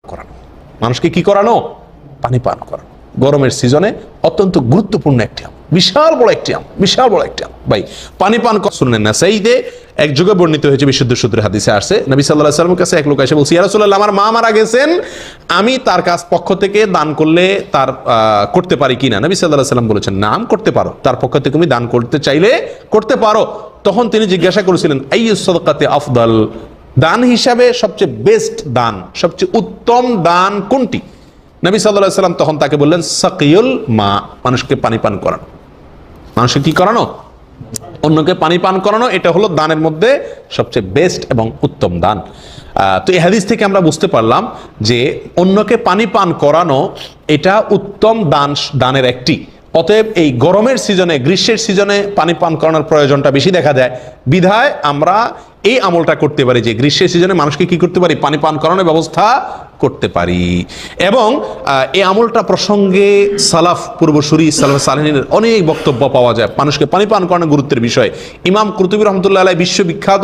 করানো, মানুষকে কি করানো? পানি পান করানো। গরমের সিজনে অত্যন্ত গুরুত্বপূর্ণ একটি আমল, বিশাল বড় একটি আমল ভাই। পানি পান শুনলেন না, সেইদে এক যুগে বর্ণিত হয়েছে, বিশুদ্ধ সূত্রে হাদিসে আসছে, নবী সাল্লাল্লাহু আলাইহি ওয়াসাল্লামের কাছে এক লোক এসে বলছে, ইয়া রাসূলুল্লাহ, আমার মা মারা গেছেন, আমি তার কাছ পক্ষ থেকে দান করলে তার করতে পারি কিনা? নবী সাল্লাল্লাহু আলাইহি ওয়াসাল্লাম বলেছেন, নাম করতে পারো, তার পক্ষ থেকে তুমি দান করতে চাইলে করতে পারো। তখন তিনি জিজ্ঞাসা করেছিলেন, আইয়ুস সাদাকাতি আফদাল, দান হিসাবে সবচেয়ে বেস্ট দান, সবচেয়ে উত্তম দান কোনটি? নবী সাল্লাল্লাহু আলাইহি ওয়াসাল্লাম তখন তাকে বললেন, সাকিয়ুল মা, মানুষকে পানি পান করানো। মানুষকে কি করানো? অন্যকে পানি পান করানো। এটা হলো দানের মধ্যে সবচেয়ে বেস্ট এবং উত্তম দান। তো এই হাদিস থেকে আমরা বুঝতে পারলাম যে অন্যকে পানি পান করানো এটা উত্তম দানের একটি। অতএব এই গরমের সিজনে, গ্রীষ্মের সিজনে পানি পান করানোর প্রয়োজনটা বেশি দেখা যায়, বিধায় আমরা এই আমলটা করতে পারি যে গ্রীষ্মের সিজনে মানুষকে কি করতে পারি? পানি পান করানোর ব্যবস্থা করতে পারি। এবং এই আমলটা প্রসঙ্গে সালাফ, পূর্বসূরি সালাফ সালেহিনের অনেক বক্তব্য পাওয়া যায় মানুষকে পানি পান করানোর গুরুত্বের বিষয়ে। ইমাম কুরতুবী রহমতুল্লাহ আলাইহি, বিশ্ববিখ্যাত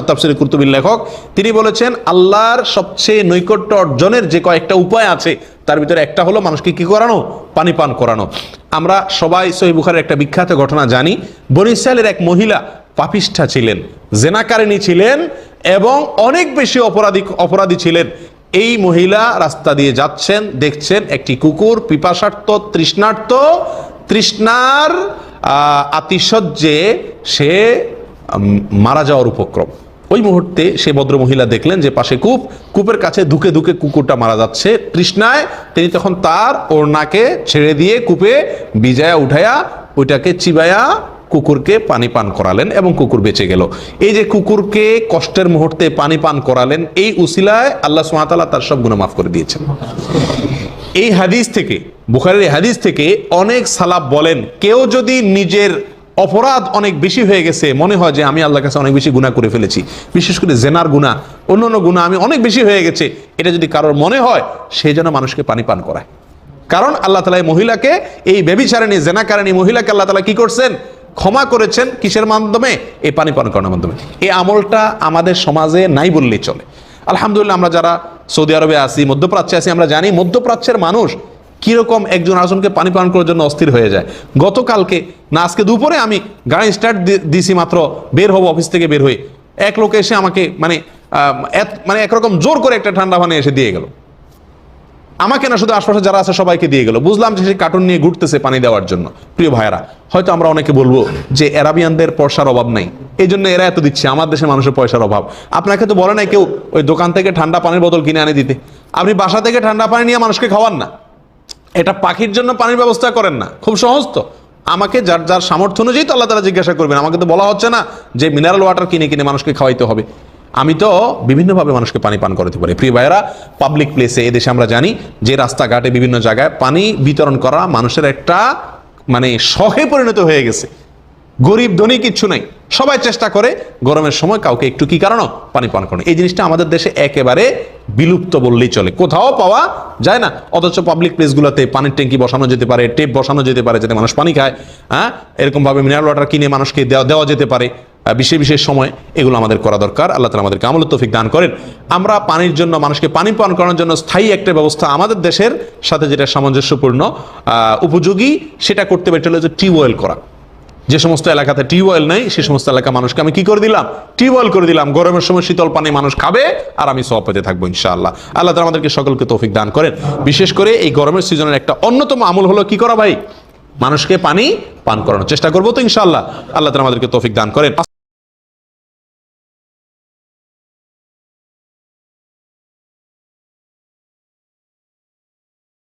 তাফসীরে কুরতুবীর লেখক, তিনি বলেছেন, আল্লাহর সবচেয়ে নৈকট্য অর্জনের যে কয়েকটা উপায় আছে তার ভিতরে একটা হলো মানুষকে কি করানো? পানি পান করানো। আমরা সবাই সহিহ বুখারীর একটা বিখ্যাত ঘটনা জানি। বনী ইসরাঈলের এক মহিলা পাপিষ্ঠা ছিলেন, জেনাকারিণী ছিলেন এবং অনেক বেশি অপরাধী ছিলেন। এই মহিলা রাস্তা দিয়ে যাচ্ছেন, দেখছেন একটি কুকুর পিপাসার্ত, তৃষ্ণার আতিশয্যে সে মারা যাওয়ার উপক্রম। ওই মুহূর্তে সে ভদ্র মহিলা দেখলেন যে পাশে কূপের কাছে ধুকে ধুকে কুকুরটা মারা যাচ্ছে তৃষ্ণায়। তিনি তখন তার ওড়নাকে ছেড়ে দিয়ে কূপে ভিজায়া উঠায়া ওইটাকে চিবায়া কুকুরকে পানি পান করালেন এবং কুকুর বেঁচে গেল। এই যে কুকুরকে কষ্টের মুহূর্তে পানি পান করালেন, এই উসিলায় আল্লাহ সুবহানাহু ওয়া তাআলা তার সব গুনাহ মাফ করে দিয়েছেন। এই হাদিস থেকে, বুখারীর হাদিস থেকে অনেক সালাফ বলেন, কেউ যদি নিজের অপরাধ অনেক বেশি হয়ে গেছে, মনে হয় যে আমি আল্লাহর কাছে অনেক বেশি গুনাহ করে ফেলেছি, বিশেষ করে জেনার গুনাহ, অন্যান্য গুনাহ আমি অনেক বেশি হয়ে গেছে, এটা যদি কারোর মনে হয়, সে যেন মানুষকে পানি পান করায়। কারণ আল্লাহ তাআলা এই মহিলাকে, এই ব্যভিচারিণী জেনাকারিণী মহিলাকে আল্লাহ তাআলা কি করছেন? ক্ষমা করেছেন। কিসের মাধ্যমে? এই পানি পান করানোর মাধ্যমে। এই আমলটা আমাদের সমাজে নাই বললেই চলে। আলহামদুলিল্লাহ, আমরা যারা সৌদি আরবে আছি, মধ্যপ্রাচ্যে আছি, আমরা জানি মধ্যপ্রাচ্যের মানুষ কিরকম একজন আরেকজনকে পানি পান করার জন্য অস্থির হয়ে যায়। গতকালকে না আজকে দুপুরে আমি গাড়ি স্টার্ট দিছি, মাত্র বের হবো অফিস থেকে, বের হয়ে এক লোক এসে আমাকে মানে একরকম জোর করে একটা ঠান্ডা পানি এসে দিয়ে গেল। আমাকে না, শুধু আশপাশে যারা আছে সবাইকে দিয়ে গেল। বুঝলাম যে সে কার্টুন নিয়ে ঘুরতেছে পানি দেওয়ার জন্য। প্রিয় ভাইয়েরা, হয়তো আমরা অনেকে বলবো যে আরাবিয়ানদের পয়সার অভাব নাই, এই জন্য এরা এত দিচ্ছে, আমার দেশের মানুষের পয়সার অভাব। আপনাকে তো বলে নাই কেউ ওই দোকান থেকে ঠান্ডা পানির বোতল কিনে আনে দিতে। আপনি বাসা থেকে ঠান্ডা পানি নিয়ে মানুষকে খাওয়ান না, এটা পাখির জন্য পানির ব্যবস্থা করেন না। খুব সহজ তো, আমাকে যার যার সামর্থ্য অনুযায়ী তো আল্লাহ তাআলা জিজ্ঞাসা করবেন। আমাকে তো বলা হচ্ছে না যে মিনারেল ওয়াটার কিনে কিনে মানুষকে খাওয়াইতে হবে। আমি তো বিভিন্নভাবে মানুষকে পানি পান করাতে পারি। প্রিয় ভাইয়েরা, পাবলিক প্লেসে, এদেশে আমরা জানি যে রাস্তাঘাটে বিভিন্ন জায়গায় পানি বিতরণ করা মানুষের একটা শখে পরিণত হয়ে গেছে। গরিব ধনী কিচ্ছু নাই, সবাই চেষ্টা করে গরমের সময় কাউকে একটু কি কারণ পানি পান করানো। এই জিনিসটা আমাদের দেশে একেবারে বিলুপ্ত বললেই চলে, কোথাও পাওয়া যায় না। অথচ পাবলিক প্লেসগুলোতে পানির ট্যাঙ্কি বসানো যেতে পারে, টেপ বসানো যেতে পারে, যাতে মানুষ পানি খায়। এরকম ভাবে মিনারেল ওয়াটার কিনে মানুষকে দেওয়া যেতে পারে বিশেষ বিশেষ সময়। এগুলো আমাদের করা দরকার। আল্লাহ তাআলা আমাদেরকে আমলের তৌফিক দান করেন। আমরা পানির জন্য, মানুষকে পানি পান করানোর জন্য স্থায়ী একটা ব্যবস্থা আমাদের দেশের সাথে যেটা সামঞ্জস্যপূর্ণ, উপযোগী, সেটা করতে পারি। এটা হলো যে টিউবওয়েল করা। যে সমস্ত এলাকাতে টিউবওয়েল নেই, সে সমস্ত এলাকা মানুষকে আমি কি করে দিলাম? টিউবওয়েল করে দিলাম। গরমের সময় শীতল পানি মানুষ খাবে আর আমি সওয়াব পেতে থাকবো ইনশাআল্লাহ। আল্লাহ তাআলা আমাদেরকে সকলকে তৌফিক দান করেন। বিশেষ করে এই গরমের সিজনের একটা অন্যতম আমল হলো কি করা ভাই? মানুষকে পানি পান করানোর চেষ্টা করবো তো ইনশাআল্লাহ। আল্লাহ তাআলা আমাদেরকে তৌফিক দান করেন।